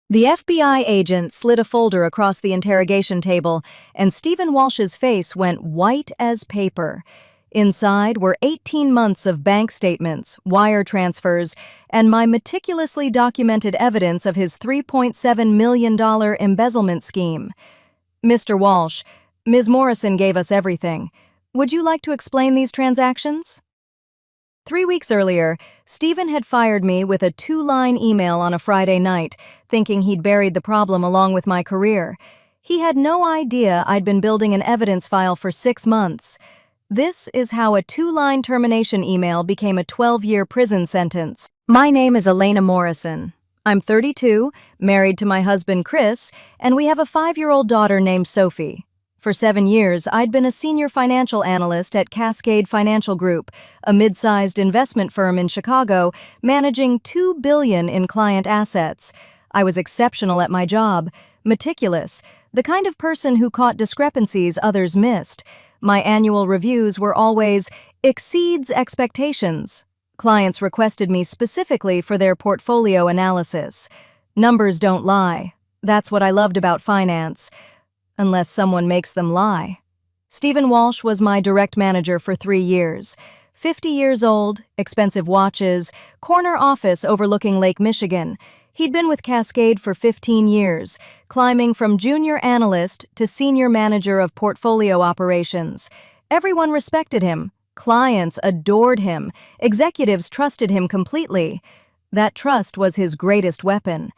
The FBI agent slid a folder across the interrogation table, and Stephen Walsh's face went white as paper. Inside were 18 months of bank statements, wire transfers, and my meticulously documented evidence of his $3.7 million embezzlement scheme. Mr. Walsh, Ms. Morrison gave us everything. Would you like to explain these transactions? 3 weeks earlier, Stephen had fired me with a 2-line email on a Friday night, thinking he'd buried the problem along with my career. He had no idea I'd been building an evidence file for 6 months. This is how a 2-line termination email became a 12-year prison sentence. My name is Elena Morrison. I'm 32, married to my husband Chris, and we have a 5-year-old daughter named Sophie. For 7 years, I'd been a Senior Financial Analyst at Cascade Financial Group, a mid-sized investment firm in Chicago, managing $2 billion in client assets. I was exceptional at my job, meticulous, the kind of person who caught discrepancies others missed. My annual reviews were always exceeds expectations. Clients requested me specifically for their portfolio analysis. Numbers don't lie. That's what I loved about finance. Unless someone makes them lie. Stephen Walsh was my direct manager for 3 years. 50 years old, expensive watches, corner office overlooking Lake Michigan. He'd been with Cascade for 15 years, climbing from junior analyst to senior manager of portfolio operations. Everyone respected him. Clients adored him. Executives trusted him completely. That trust was his greatest weapon.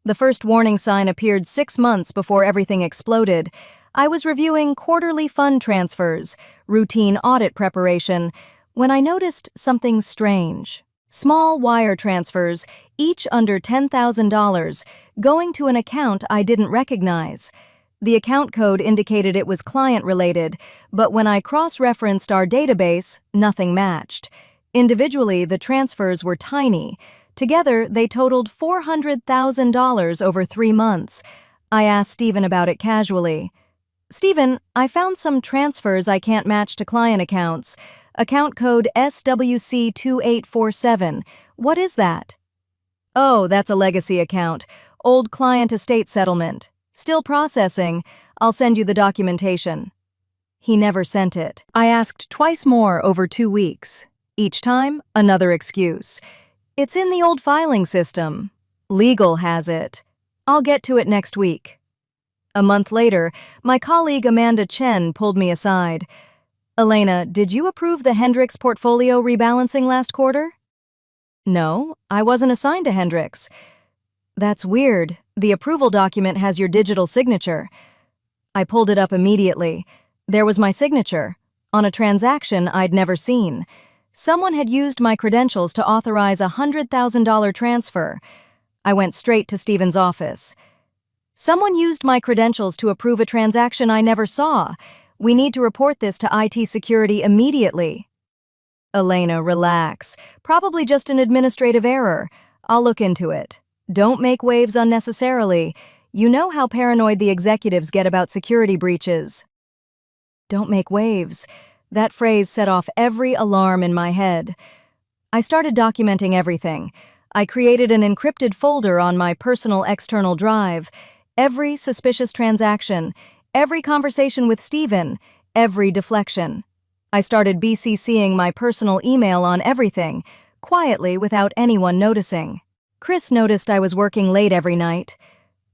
The first warning sign appeared 6 months before everything exploded. I was reviewing quarterly fund transfers, routine audit preparation, when I noticed something strange. Small wire transfers, each under $10,000, going to an account I didn't recognize. The account code indicated it was client-related, but when I cross-referenced our database, nothing matched. Individually, the transfers were tiny. Together, they totaled $400,000 over 3 months. I asked Stephen about it casually. Stephen, I found some transfers I can't match to client accounts. Account code SWC2847. What is that? Oh, that's a legacy account. Old client estate settlement. Still processing. I'll send you the documentation. He never sent it. I asked twice more over 2 weeks. Each time, another excuse. It's in the old filing system. Legal has it. I'll get to it next week. A month later, my colleague Amanda Chen pulled me aside. Elena, did you approve the Hendricks portfolio rebalancing last quarter? No, I wasn't assigned to Hendricks. That's weird. The approval document has your digital signature. I pulled it up immediately. There was my signature, on a transaction I'd never seen. Someone had used my credentials to authorize a $100,000 transfer. I went straight to Stephen's office. Someone used my credentials to approve a transaction I never saw. We need to report this to IT security immediately. Elena, relax. Probably just an administrative error. I'll look into it. Don't make waves unnecessarily. You know how paranoid the executives get about security breaches. Don't make waves. That phrase set off every alarm in my head. I started documenting everything. I created an encrypted folder on my personal external drive. Every suspicious transaction, every conversation with Stephen, every deflection. I started BCCing my personal email on everything, quietly without anyone noticing. Chris noticed I was working late every night.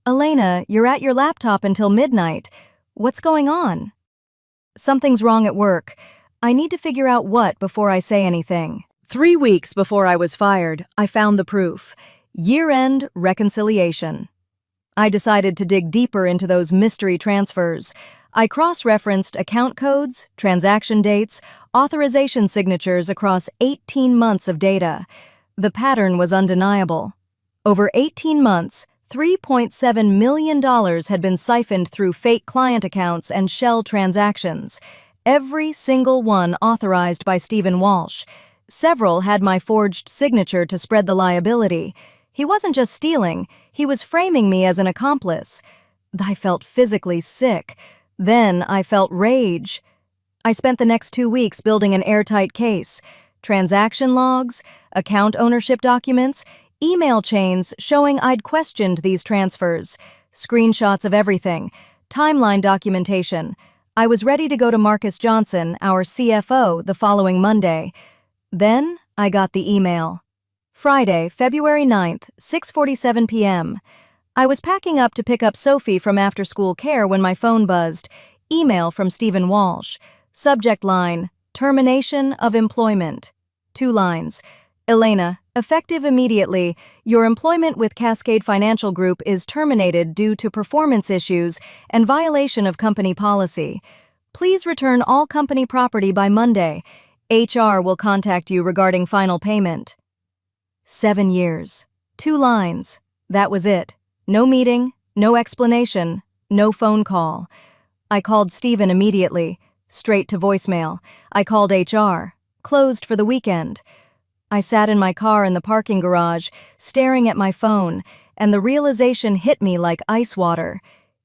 Elena, you're at your laptop until midnight. What's going on? Something's wrong at work. I need to figure out what before I say anything. 3 weeks before I was fired, I found the proof. Year-end reconciliation. I decided to dig deeper into those mystery transfers. I cross-referenced account codes, transaction dates, authorization signatures across 18 months of data. The pattern was undeniable. Over 18 months, $3.7 million had been siphoned through fake client accounts and shell transactions. Every single one authorized by Stephen Walsh. Several had my forged signature to spread the liability. He wasn't just stealing, he was framing me as an accomplice. I felt physically sick. Then I felt rage. I spent the next 2 weeks building an airtight case. Transaction logs, account ownership documents, email chains showing I'd questioned these transfers, screenshots of everything, timeline documentation. I was ready to go to Marcus Johnson, our CFO, the following Monday. Then I got the email. Friday, February 9th, 6:47 p.m. I was packing up to pick up Sophie from after-school care when my phone buzzed. Email from Stephen Walsh. Subject line, termination of employment. 2 lines. Elena, effective immediately, your employment with Cascade Financial Group is terminated due to performance issues and violation of company policy. Please return all company property by Monday. HR will contact you regarding final payment. 7 years. 2 lines. That was it. No meeting, no explanation, no phone call. I called Stephen immediately, straight to voicemail. I called HR, closed for the weekend. I sat in my car in the parking garage, staring at my phone, and the realization hit me like ice water.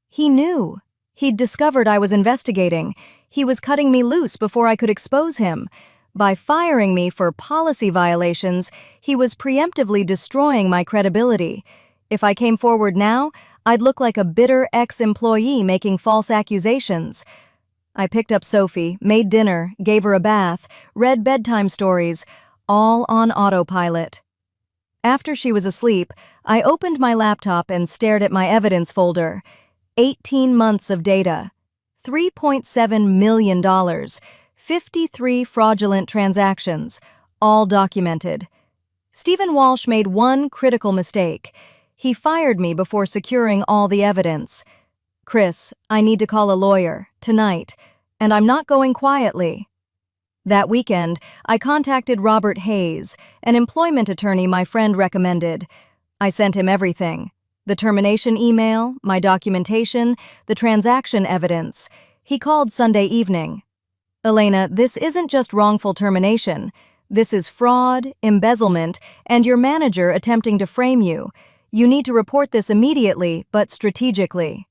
He knew. He'd discovered I was investigating. He was cutting me loose before I could expose him. By firing me for policy violations, he was preemptively destroying my credibility. If I came forward now, I'd look like a bitter ex-employee making false accusations. I picked up Sophie, made dinner, gave her a bath, read bedtime stories, all on autopilot. After she was asleep, I opened my laptop and stared at my evidence folder. 18 months of data, $3.7 million, 53 fraudulent transactions, all documented. Stephen Walsh made one critical mistake. He fired me before securing all the evidence. Chris, I need to call a lawyer, tonight, and I'm not going quietly. That weekend, I contacted Robert Hayes, an employment attorney my friend recommended. I sent him everything. The termination email, my documentation, the transaction evidence. He called Sunday evening. Elena, this isn't just wrongful termination. This is fraud, embezzlement, and your manager attempting to frame you. You need to report this immediately, but strategically.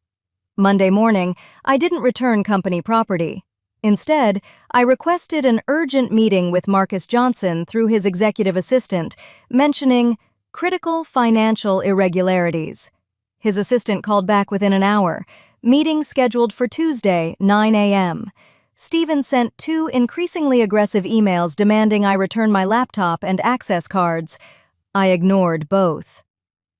Monday morning, I didn't return company property. Instead, I requested an urgent meeting with Marcus Johnson through his executive assistant, mentioning critical financial irregularities. His assistant called back within an hour. Meeting scheduled for Tuesday, 9 a.m. Stephen sent 2 increasingly aggressive emails demanding I return my laptop and access cards. I ignored both.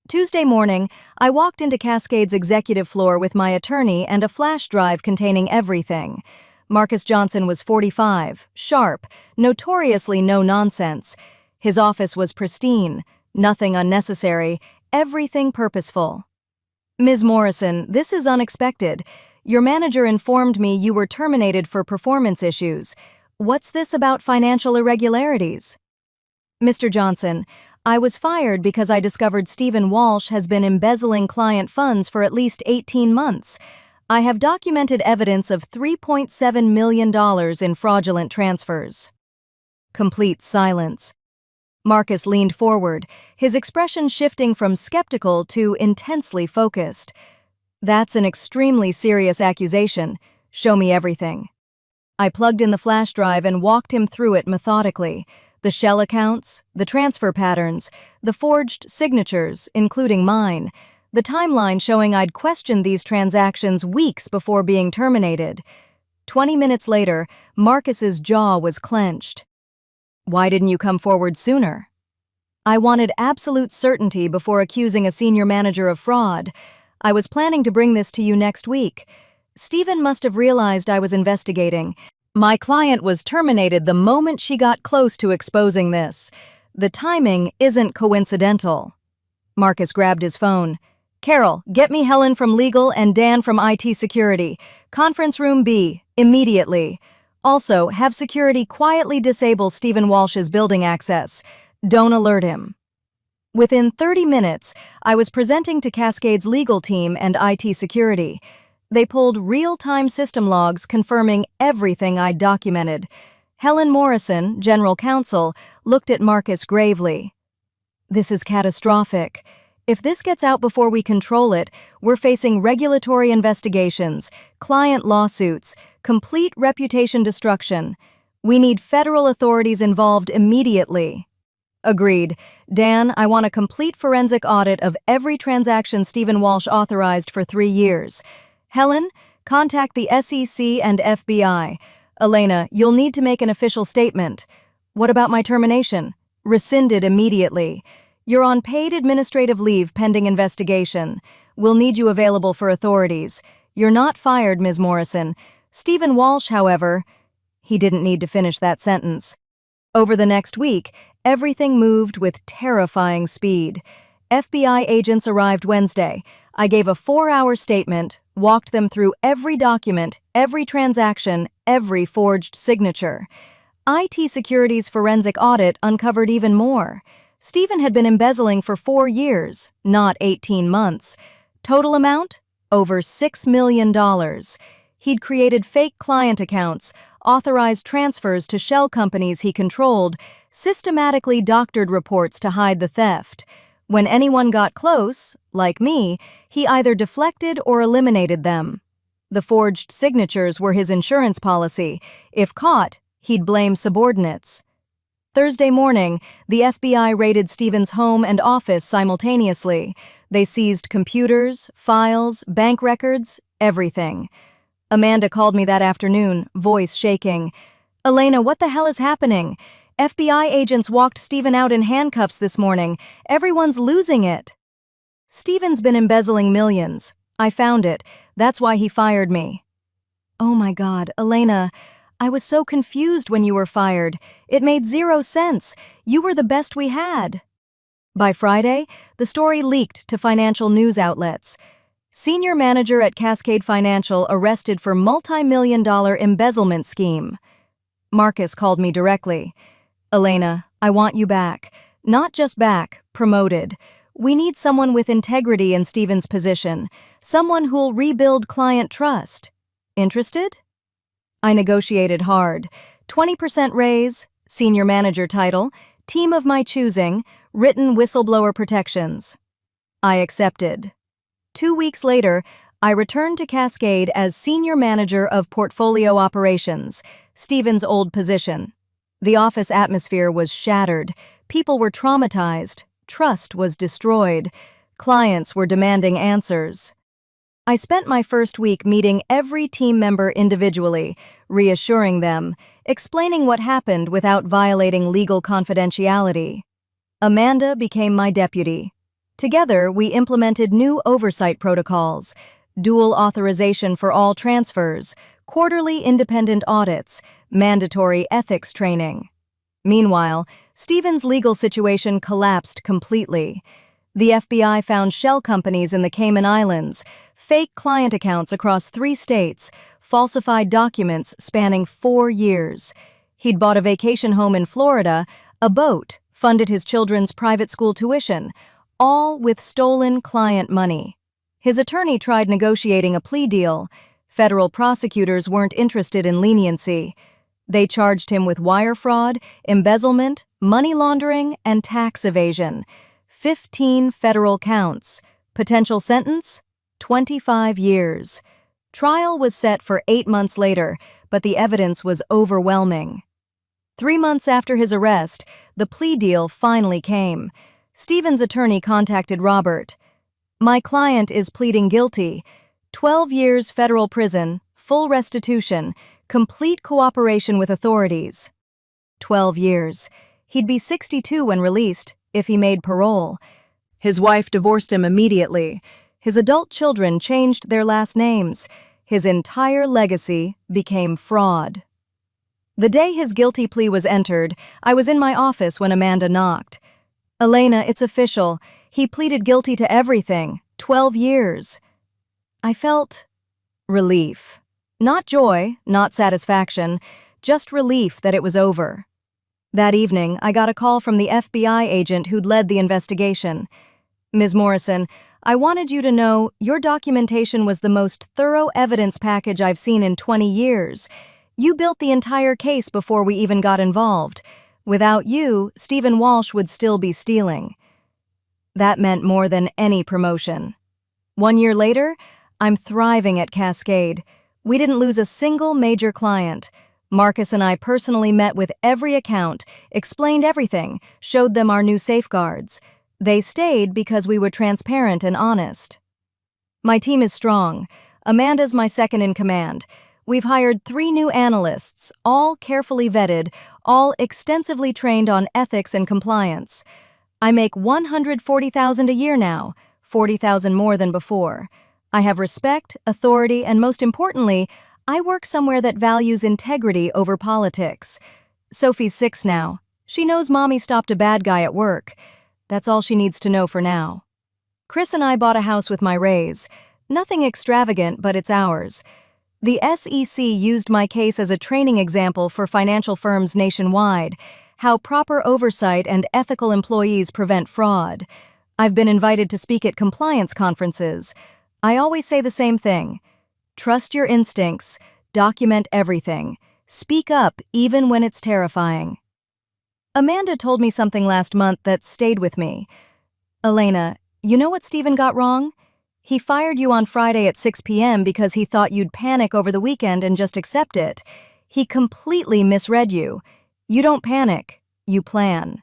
Tuesday morning, I walked into Cascade's executive floor with my attorney and a flash drive containing everything. Marcus Johnson was 45, sharp, notoriously no-nonsense. His office was pristine, nothing unnecessary, everything purposeful. Ms. Morrison, this is unexpected. Your manager informed me you were terminated for performance issues. What's this about financial irregularities? Mr. Johnson, I was fired because I discovered Stephen Walsh has been embezzling client funds for at least 18 months. I have documented evidence of $3.7 million in fraudulent transfers. Complete silence. Marcus leaned forward, his expression shifting from skeptical to intensely focused. That's an extremely serious accusation. Show me everything. I plugged in the flash drive and walked him through it methodically. The shell accounts, the transfer patterns, the forged signatures, including mine, the timeline showing I'd questioned these transactions weeks before being terminated. 20 minutes later, Marcus's jaw was clenched. Why didn't you come forward sooner? I wanted absolute certainty before accusing a senior manager of fraud. I was planning to bring this to you next week. Stephen must have realized I was investigating. My client was terminated the moment she got close to exposing this. The timing isn't coincidental. Marcus grabbed his phone. Carol, get me Helen from legal and Dan from IT security. Conference room B, immediately. Also, have security quietly disable Stephen Walsh's building access. Don't alert him. Within 30 minutes, I was presenting to Cascade's legal team and IT security. They pulled real-time system logs confirming everything I'd documented. Helen Morrison, general counsel, looked at Marcus gravely. This is catastrophic. If this gets out before we control it, we're facing regulatory investigations, client lawsuits, complete reputation destruction. We need federal authorities involved immediately. Agreed. Dan, I want a complete forensic audit of every transaction Stephen Walsh authorized for 3 years. Helen, contact the SEC and FBI. Elena, you'll need to make an official statement. What about my termination? Rescinded immediately. You're on paid administrative leave pending investigation. We'll need you available for authorities. You're not fired, Ms. Morrison. Stephen Walsh, however, he didn't need to finish that sentence. Over the next week, everything moved with terrifying speed. FBI agents arrived Wednesday. I gave a 4-hour statement, walked them through every document, every transaction, every forged signature. IT Security's forensic audit uncovered even more. Stephen had been embezzling for 4 years, not 18 months. Total amount? Over $6 million. He'd created fake client accounts, authorized transfers to shell companies he controlled, systematically doctored reports to hide the theft. When anyone got close, like me, he either deflected or eliminated them. The forged signatures were his insurance policy. If caught, he'd blame subordinates. Thursday morning, the FBI raided Stephen's home and office simultaneously. They seized computers, files, bank records, everything. Amanda called me that afternoon, voice shaking. Elena, what the hell is happening? FBI agents walked Stephen out in handcuffs this morning. Everyone's losing it. Stephen's been embezzling millions. I found it. That's why he fired me. Oh my God, Elena, I was so confused when you were fired. It made 0 sense. You were the best we had. By Friday, the story leaked to financial news outlets. Senior manager at Cascade Financial arrested for multi-million-dollar embezzlement scheme. Marcus called me directly. Elena, I want you back. Not just back, promoted. We need someone with integrity in Stephen's position. Someone who'll rebuild client trust. Interested? I negotiated hard. 20% raise, senior manager title, team of my choosing, written whistleblower protections. I accepted. 2 weeks later, I returned to Cascade as Senior Manager of Portfolio Operations, Stephen's old position. The office atmosphere was shattered. People were traumatized. Trust was destroyed. Clients were demanding answers. I spent my first week meeting every team member individually, reassuring them, explaining what happened without violating legal confidentiality. Amanda became my deputy. Together, we implemented new oversight protocols, dual authorization for all transfers, quarterly independent audits, mandatory ethics training. Meanwhile, Stephen's legal situation collapsed completely. The FBI found shell companies in the Cayman Islands, fake client accounts across 3 states, falsified documents spanning 4 years. He'd bought a vacation home in Florida, a boat, funded his children's private school tuition, all with stolen client money. His attorney tried negotiating a plea deal. Federal prosecutors weren't interested in leniency. They charged him with wire fraud, embezzlement, money laundering, and tax evasion. 15 federal counts. Potential sentence? 25 years. Trial was set for 8 months later, but the evidence was overwhelming. 3 months after his arrest, the plea deal finally came. Stephen's attorney contacted Robert. My client is pleading guilty. 12 years federal prison, full restitution, complete cooperation with authorities. 12 years. He'd be 62 when released, if he made parole. His wife divorced him immediately. His adult children changed their last names. His entire legacy became fraud. The day his guilty plea was entered, I was in my office when Amanda knocked. Elena, it's official. He pleaded guilty to everything. 12 years. I felt relief. Not joy, not satisfaction, just relief that it was over. That evening, I got a call from the FBI agent who'd led the investigation. Ms. Morrison, I wanted you to know your documentation was the most thorough evidence package I've seen in 20 years. You built the entire case before we even got involved. Without you, Stephen Walsh would still be stealing. That meant more than any promotion. 1 year later, I'm thriving at Cascade. We didn't lose a single major client. Marcus and I personally met with every account, explained everything, showed them our new safeguards. They stayed because we were transparent and honest. My team is strong. Amanda's my second in command. We've hired 3 new analysts, all carefully vetted, all extensively trained on ethics and compliance. I make $140,000 a year now, $40,000 more than before. I have respect, authority, and most importantly, I work somewhere that values integrity over politics. Sophie's 6 now. She knows Mommy stopped a bad guy at work. That's all she needs to know for now. Chris and I bought a house with my raise. Nothing extravagant, but it's ours. The SEC used my case as a training example for financial firms nationwide, how proper oversight and ethical employees prevent fraud. I've been invited to speak at compliance conferences. I always say the same thing. Trust your instincts, document everything, speak up even when it's terrifying. Amanda told me something last month that stayed with me. Elena, you know what Stephen got wrong? He fired you on Friday at 6 p.m. because he thought you'd panic over the weekend and just accept it. He completely misread you. You don't panic, you plan.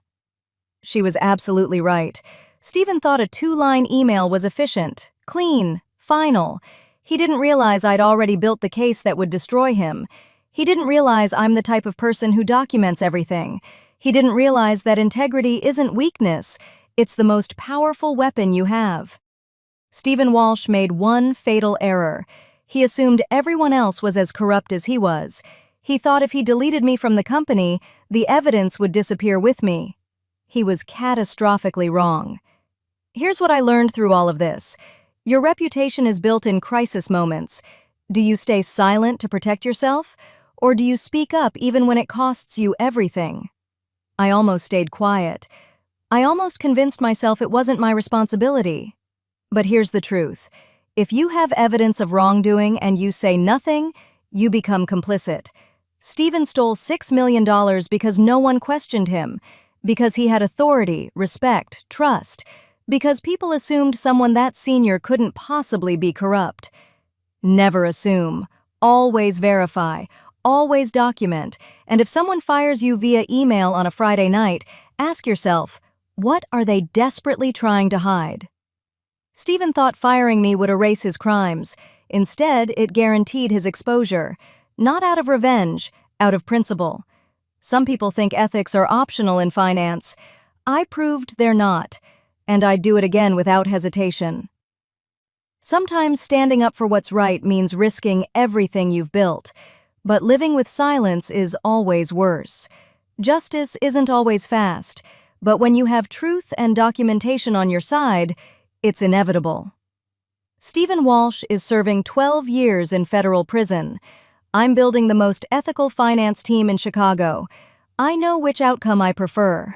She was absolutely right. Stephen thought a 2-line email was efficient, clean, final. He didn't realize I'd already built the case that would destroy him. He didn't realize I'm the type of person who documents everything. He didn't realize that integrity isn't weakness. It's the most powerful weapon you have. Stephen Walsh made one fatal error. He assumed everyone else was as corrupt as he was. He thought if he deleted me from the company, the evidence would disappear with me. He was catastrophically wrong. Here's what I learned through all of this. Your reputation is built in crisis moments. Do you stay silent to protect yourself? Or do you speak up even when it costs you everything? I almost stayed quiet. I almost convinced myself it wasn't my responsibility. But here's the truth. If you have evidence of wrongdoing and you say nothing, you become complicit. Stephen stole $6 million because no one questioned him, because he had authority, respect, trust, because people assumed someone that senior couldn't possibly be corrupt. Never assume. Always verify. Always document. And if someone fires you via email on a Friday night, ask yourself, what are they desperately trying to hide? Stephen thought firing me would erase his crimes. Instead, it guaranteed his exposure. Not out of revenge, out of principle. Some people think ethics are optional in finance. I proved they're not, and I'd do it again without hesitation. Sometimes standing up for what's right means risking everything you've built, but living with silence is always worse. Justice isn't always fast, but when you have truth and documentation on your side, it's inevitable. Stephen Walsh is serving 12 years in federal prison. I'm building the most ethical finance team in Chicago. I know which outcome I prefer.